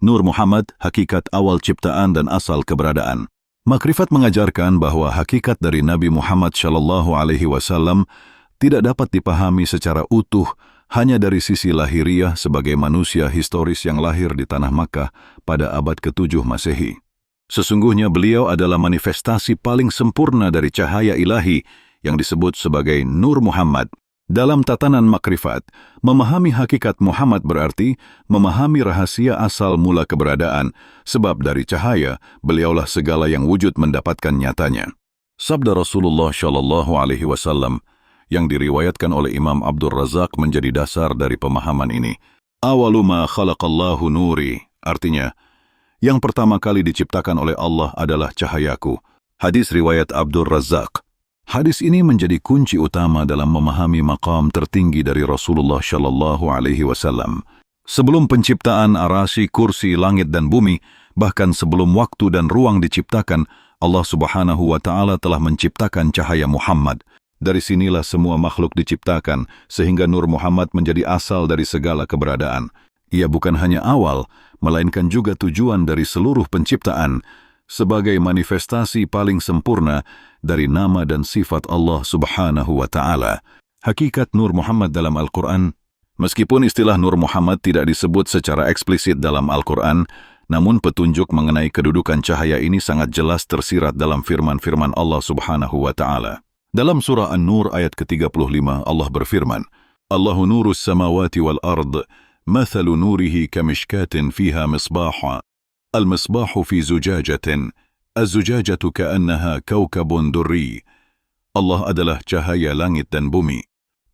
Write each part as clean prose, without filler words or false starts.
Nur Muhammad, hakikat awal ciptaan dan asal keberadaan. Makrifat mengajarkan bahwa hakikat dari Nabi Muhammad SAW tidak dapat dipahami secara utuh hanya dari sisi lahiriah sebagai manusia historis yang lahir di tanah Makkah pada abad ke-7 Masehi. Sesungguhnya beliau adalah manifestasi paling sempurna dari cahaya ilahi yang disebut sebagai Nur Muhammad. Dalam tatanan makrifat, memahami hakikat Muhammad berarti memahami rahasia asal mula keberadaan, sebab dari cahaya, beliaulah segala yang wujud mendapatkan nyatanya. Sabda Rasulullah SAW yang diriwayatkan oleh Imam Abdul Razak menjadi dasar dari pemahaman ini. Awalu ma khalaqallahu nuri, artinya, yang pertama kali diciptakan oleh Allah adalah cahayaku. Hadis riwayat Abdul Razak. Hadis ini menjadi kunci utama dalam memahami maqam tertinggi dari Rasulullah SAW. Sebelum penciptaan arasy, kursi, langit dan bumi, bahkan sebelum waktu dan ruang diciptakan, Allah Subhanahu wa Ta'ala telah menciptakan cahaya Muhammad. Dari sinilah semua makhluk diciptakan, sehingga Nur Muhammad menjadi asal dari segala keberadaan. Ia bukan hanya awal, melainkan juga tujuan dari seluruh penciptaan, sebagai manifestasi paling sempurna dari nama dan sifat Allah Subhanahu wa Ta'ala. Hakikat Nur Muhammad dalam Al-Quran, meskipun istilah Nur Muhammad tidak disebut secara eksplisit dalam Al-Quran, namun petunjuk mengenai kedudukan cahaya ini sangat jelas tersirat dalam firman-firman Allah Subhanahu wa Ta'ala. Dalam surah An-Nur ayat ke-35, Allah berfirman, Allahu nurus samawati wal ard, mathalu nurihi kamishkatin fiha misbaha. المصباح في زجاجة الزجاجة كأنها كوكب دري. Allah adalah cahaya langit dan bumi.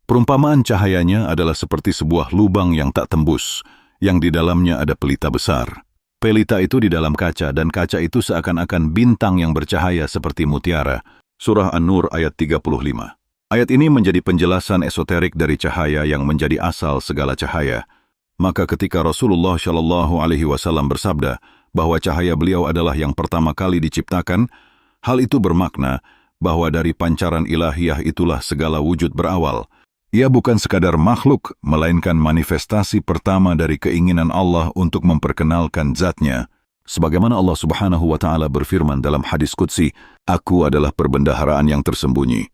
Perumpamaan cahayanya adalah seperti sebuah lubang yang tak tembus, yang di dalamnya ada pelita besar. Pelita itu di dalam kaca, dan kaca itu seakan-akan bintang yang bercahaya seperti mutiara. Surah An-Nur ayat 35. Ayat ini menjadi penjelasan esoterik dari cahaya yang menjadi asal segala cahaya. Maka ketika Rasulullah SAW bersabda bahwa cahaya beliau adalah yang pertama kali diciptakan, hal itu bermakna bahwa dari pancaran ilahiyah itulah segala wujud berawal. Ia bukan sekadar makhluk, melainkan manifestasi pertama dari keinginan Allah untuk memperkenalkan zatnya. Sebagaimana Allah Subhanahu wa Ta'ala berfirman dalam hadis qudsi, Aku adalah perbendaharaan yang tersembunyi.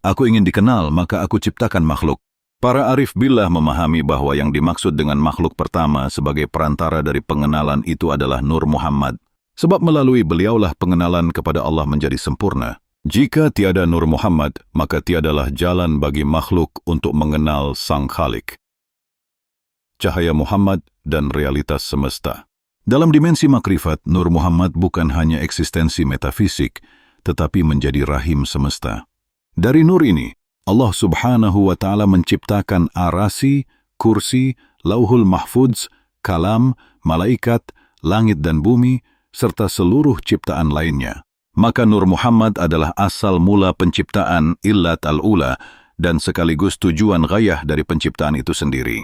Aku ingin dikenal, maka aku ciptakan makhluk. Para arif billah memahami bahwa yang dimaksud dengan makhluk pertama sebagai perantara dari pengenalan itu adalah Nur Muhammad. Sebab melalui beliaulah pengenalan kepada Allah menjadi sempurna. Jika tiada Nur Muhammad, maka tiadalah jalan bagi makhluk untuk mengenal Sang Khalik. Cahaya Muhammad dan realitas semesta. Dalam dimensi makrifat, Nur Muhammad bukan hanya eksistensi metafisik, tetapi menjadi rahim semesta. Dari nur ini, Allah Subhanahu wa Ta'ala menciptakan arasy, kursi, lauhul mahfudz, kalam, malaikat, langit dan bumi, serta seluruh ciptaan lainnya. Maka Nur Muhammad adalah asal mula penciptaan illat al-ula dan sekaligus tujuan ghayah dari penciptaan itu sendiri.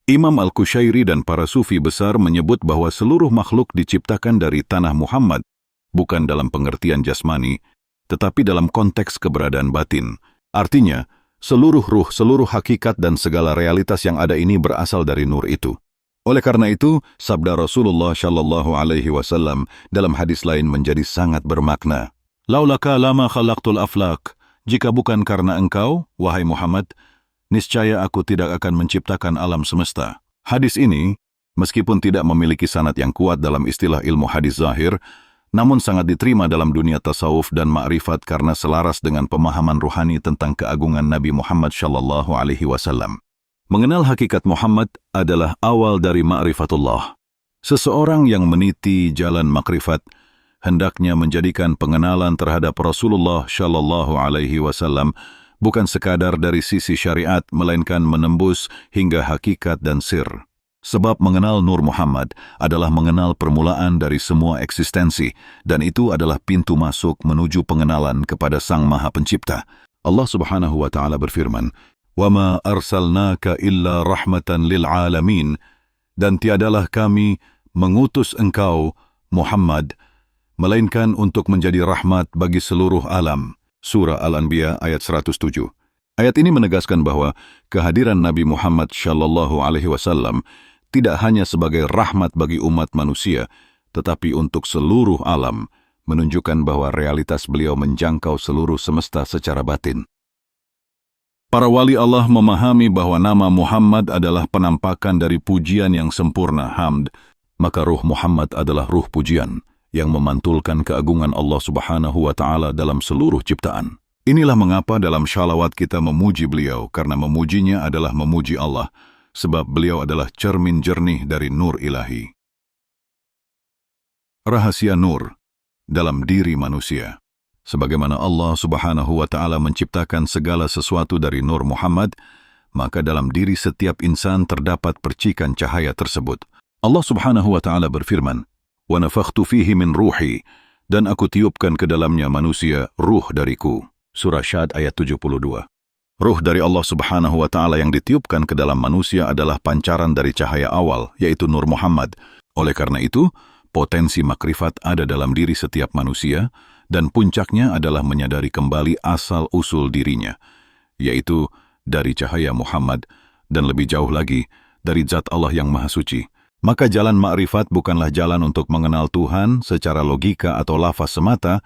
Imam Al-Qushairi dan para sufi besar menyebut bahwa seluruh makhluk diciptakan dari tanah Muhammad, bukan dalam pengertian jasmani, tetapi dalam konteks keberadaan batin. Artinya, seluruh ruh, seluruh hakikat dan segala realitas yang ada ini berasal dari nur itu. Oleh karena itu, sabda Rasulullah SAW dalam hadis lain menjadi sangat bermakna. Laulaka lama khalaqtul aflak. Jika bukan karena engkau, wahai Muhammad, niscaya aku tidak akan menciptakan alam semesta. Hadis ini, meskipun tidak memiliki sanad yang kuat dalam istilah ilmu hadis zahir, namun sangat diterima dalam dunia tasawuf dan ma'rifat karena selaras dengan pemahaman ruhani tentang keagungan Nabi Muhammad SAW. Mengenal hakikat Muhammad adalah awal dari ma'rifatullah. Seseorang yang meniti jalan makrifat hendaknya menjadikan pengenalan terhadap Rasulullah SAW bukan sekadar dari sisi syariat, melainkan menembus hingga hakikat dan sir. Sebab mengenal Nur Muhammad adalah mengenal permulaan dari semua eksistensi, dan itu adalah pintu masuk menuju pengenalan kepada Sang Maha Pencipta. Allah Subhanahu wa Ta'ala berfirman, وَمَا أَرْسَلْنَاكَ إِلَّا رَحْمَةً لِلْعَالَمِينَ. Dan tiadalah kami mengutus engkau, Muhammad, melainkan untuk menjadi rahmat bagi seluruh alam. Surah Al-Anbiya ayat 107. Ayat ini menegaskan bahwa kehadiran Nabi Muhammad SAW tidak hanya sebagai rahmat bagi umat manusia, tetapi untuk seluruh alam, menunjukkan bahwa realitas beliau menjangkau seluruh semesta secara batin. Para wali Allah memahami bahwa nama Muhammad adalah penampakan dari pujian yang sempurna, hamd, maka ruh Muhammad adalah ruh pujian yang memantulkan keagungan Allah Subhanahu wa Ta'ala dalam seluruh ciptaan. Inilah mengapa dalam syalawat kita memuji beliau, karena memujinya adalah memuji Allah, sebab beliau adalah cermin jernih dari nur ilahi. Rahasia nur dalam diri manusia. Sebagaimana Allah Subhanahu wa Ta'ala menciptakan segala sesuatu dari nur Muhammad, maka dalam diri setiap insan terdapat percikan cahaya tersebut. Allah Subhanahu wa Ta'ala berfirman, "Wa nafakhtu fihi min ruhi," dan aku tiupkan ke dalamnya manusia ruh dariku. Surah Syad ayat 72. Ruh dari Allah Subhanahu wa Ta'ala yang ditiupkan ke dalam manusia adalah pancaran dari cahaya awal, yaitu nur Muhammad. Oleh karena itu, potensi makrifat ada dalam diri setiap manusia, dan puncaknya adalah menyadari kembali asal-usul dirinya, yaitu dari cahaya Muhammad, dan lebih jauh lagi, dari zat Allah yang Maha Suci. Maka jalan makrifat bukanlah jalan untuk mengenal Tuhan secara logika atau lafaz semata,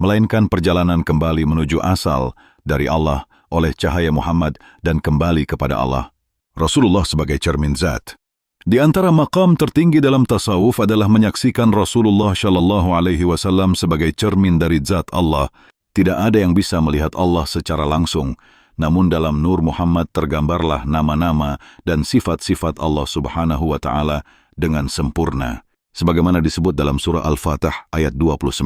melainkan perjalanan kembali menuju asal dari Allah oleh cahaya Muhammad dan kembali kepada Allah. Rasulullah sebagai cermin zat. Di antara maqam tertinggi dalam tasawuf adalah menyaksikan Rasulullah Shallallahu Alaihi Wasallam sebagai cermin dari zat Allah. Tidak ada yang bisa melihat Allah secara langsung, namun dalam nur Muhammad tergambarlah nama-nama dan sifat-sifat Allah Subhanahu wa Ta'ala dengan sempurna, sebagaimana disebut dalam surah Al-Fatih ayat 29.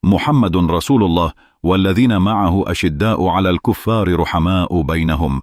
Muhammadun Rasulullah walladzina ma'ahu asyidda'u 'alal kuffari ruhama'u bainahum.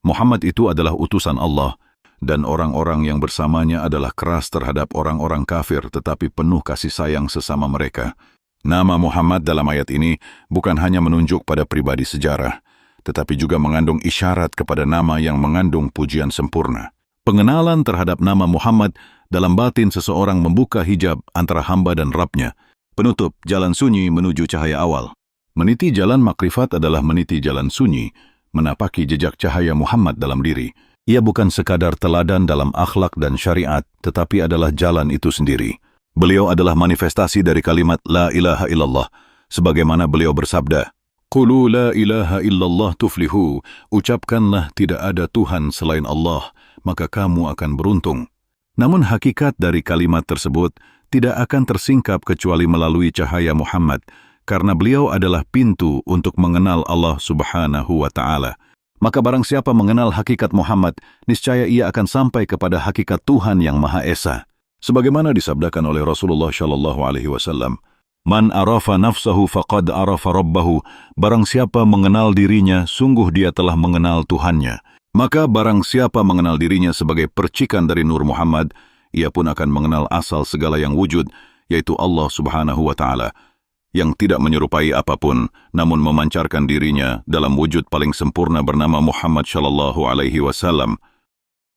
Muhammad itu adalah utusan Allah, dan orang-orang yang bersamanya adalah keras terhadap orang-orang kafir tetapi penuh kasih sayang sesama mereka. Nama Muhammad dalam ayat ini bukan hanya menunjuk pada pribadi sejarah, tetapi juga mengandung isyarat kepada nama yang mengandung pujian sempurna. Pengenalan terhadap nama Muhammad dalam batin seseorang membuka hijab antara hamba dan Rabb-nya, penutup jalan sunyi menuju cahaya awal. Meniti jalan makrifat adalah meniti jalan sunyi, menapaki jejak cahaya Muhammad dalam diri. Ia bukan sekadar teladan dalam akhlak dan syariat, tetapi adalah jalan itu sendiri. Beliau adalah manifestasi dari kalimat La ilaha illallah, sebagaimana beliau bersabda, "Qulu la ilaha illallah tuflihu," ucapkanlah tidak ada Tuhan selain Allah, maka kamu akan beruntung. Namun hakikat dari kalimat tersebut tidak akan tersingkap kecuali melalui cahaya Muhammad, karena beliau adalah pintu untuk mengenal Allah Subhanahu wa Ta'ala. Maka barang siapa mengenal hakikat Muhammad, niscaya ia akan sampai kepada hakikat Tuhan yang Maha Esa. Sebagaimana disabdakan oleh Rasulullah Shallallahu Alaihi Wasallam, "Man arafa nafsahu faqad arafa rabbahu." Barang siapa mengenal dirinya, sungguh dia telah mengenal Tuhannya. Maka barang siapa mengenal dirinya sebagai percikan dari nur Muhammad, ia pun akan mengenal asal segala yang wujud, yaitu Allah Subhanahu wa Ta'ala, yang tidak menyerupai apapun, namun memancarkan dirinya dalam wujud paling sempurna bernama Muhammad Shallallahu Alaihi Wasallam.